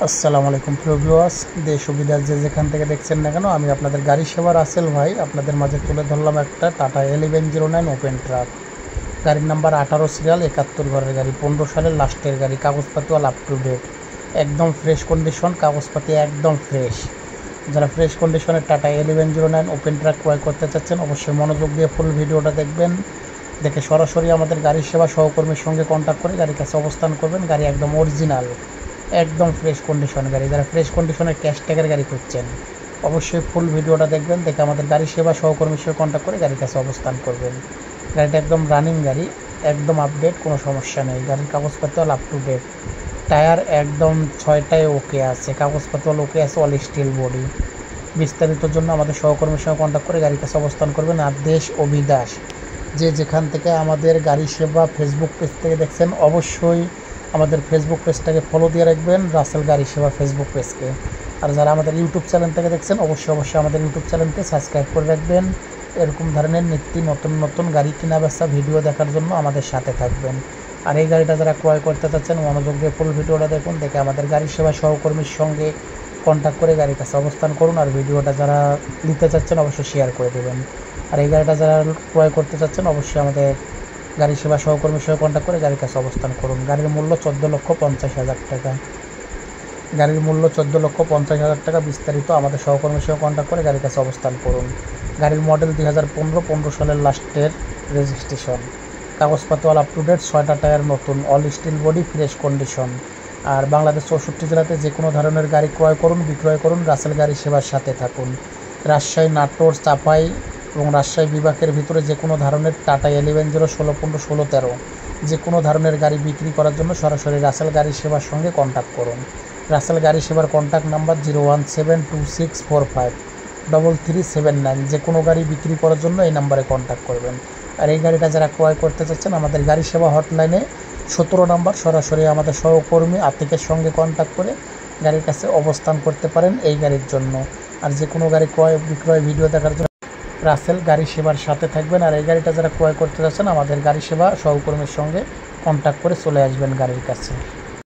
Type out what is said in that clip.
আসসালামু আলাইকুম প্রিয় ভিউয়ার্স, দেশ ও বিদেশ যে যেখান থেকে দেখছেন না কেন, আমি আপনাদের গাড়ি সেবা রাসেল ভাই আপনাদের মাঝে তুলে ধরলাম একটা টাটা 1109 ওপেন ট্রাক। গাড়ির নাম্বার 18 সিরিয়াল 71 ঘরের গাড়ি, 15 সালের লাস্টের গাড়ি, কাগজপাতি অল আপ টু ডেট, একদম ফ্রেশ কন্ডিশন, কাগজপাতি একদম ফ্রেশ। যারা ফ্রেশ কন্ডিশনের টাটা 1109 ওপেন ট্রাক ক্রয় করতে চাচ্ছেন অবশ্যই মনোযোগ দিয়ে ফুল ভিডিওটা দেখবেন। দেখে সরাসরি আমাদের গাড়ি সেবা সহকর্মীর সঙ্গে কন্ট্যাক্ট করে গাড়ির কাছে অবস্থান করবেন। গাড়ি একদম অরিজিনাল, একদম ফ্রেশ কন্ডিশন গাড়ি। যারা ফ্রেশ কন্ডিশনের ক্যাশ ট্যাগের গাড়ি খুঁজছেন অবশ্যই ফুল ভিডিওটা দেখবেন, দেখে আমাদের গাড়ি সেবা সহকর্মীর সঙ্গে কন্ট্যাক্ট করে গাড়ির কাছে অবস্থান করবেন। গাড়িটা একদম রানিং গাড়ি, একদম আপডেট, কোনো সমস্যা নেই। গাড়ির কাগজপত্র all up to date, tyre একদম 6টায় ওকে আছে, কাগজপত্র অল ওকে আছে, অল স্টিল বডি। বিস্তারিতর জন্য আমাদের সহকর্মীর সঙ্গে কন্ট্যাক্ট করে গাড়ির কাছে অবস্থান করবেন। আর দেশ ও বিদেশ যে যেখান থেকে আমাদের গাড়ি সেবা ফেসবুক পেজ থেকে দেখছেন অবশ্যই আমাদের ফেসবুক পেজটাকে ফলো দিয়ে রাখবেন, রাসেল গাড়ি সেবা ফেসবুক পেজকে। আর যারা আমাদের ইউটিউব চ্যানেল থেকে দেখছেন অবশ্যই আমাদের ইউটিউব চ্যানেলকে সাবস্ক্রাইব করে রাখবেন। এরকম ধরনের নিত্য নতুন গাড়ি কেনা বেচা ভিডিও দেখার জন্য আমাদের সাথে থাকবেন। আর এই গাড়িটা যারা ক্রয় করতে চাচ্ছেন মনোযোগ দিয়ে ফুল ভিডিওটা দেখুন, দেখে আমাদের গাড়ি সেবা সহকর্মীর সঙ্গে কন্ট্যাক্ট করে গাড়ির কাছে অবস্থান করুন। আর ভিডিওটা যারা নিতে চাচ্ছেন অবশ্যই শেয়ার করে দেবেন। আর এই গাড়িটা যারা ক্রয় করতে চাচ্ছেন অবশ্যই আমাদের গাড়ি সেবা সহকর্মীর সঙ্গে কন্ট্যাক্ট করে গাড়ির কাছে অবস্থান করুন। গাড়ির মূল্য 14,50,000 টাকা। গাড়ির মূল্য 14,50,000 টাকা। বিস্তারিত আমাদের সহকর্মীর সঙ্গে কন্ট্যাক্ট করে গাড়ির কাছে অবস্থান করুন। গাড়ির মডেল 2015 সালের লাস্টের রেজিস্ট্রেশন, কাগজপত্র অল আপ টু ডেট, 6টা টায়ার নতুন, all steel body, fresh condition. আর বাংলাদেশ 64 জেলাতে যে কোনো ধরনের গাড়ি ক্রয় করুন বিক্রয় করুন রাসেল গাড়ি সেবার সাথে থাকুন। রাজশাহী, নাটোর, চাপাই এবং রাজশাহী বিভাগের ভিতরে যে কোনো ধরনের টাটা 11 16 15 16 13 যে কোনো ধরনের গাড়ি বিক্রি করার জন্য সরাসরি রাসেল গাড়ি সেবার সঙ্গে কন্ট্যাক্ট করুন। রাসেল গাড়ি সেবার কন্ট্যাক্ট নাম্বার 01726453379। যে কোনো গাড়ি বিক্রি করার জন্য এই নাম্বারে কন্ট্যাক্ট করবেন। আর এই গাড়িটা যারা ক্রয় করতে চাচ্ছেন আমাদের গাড়ি সেবা হটলাইনে 17 নাম্বার সরাসরি আমাদের সহকর্মী আতিকের সঙ্গে কন্ট্যাক্ট করে গাড়ির কাছে অবস্থান করতে পারেন এই গাড়ির জন্য। আর যে কোনো গাড়ি ক্রয় বিক্রয় ভিডিও দেখার জন্য রাসেল গাড়ি সেবার সাথে থাকবেন। আর এই গাড়িটা যারা ক্রয় করতে যাচ্ছেন আমাদের গাড়ি সেবা সহকর্মীর সঙ্গে কন্ট্যাক্ট করে চলে আসবেন গাড়ির কাছে।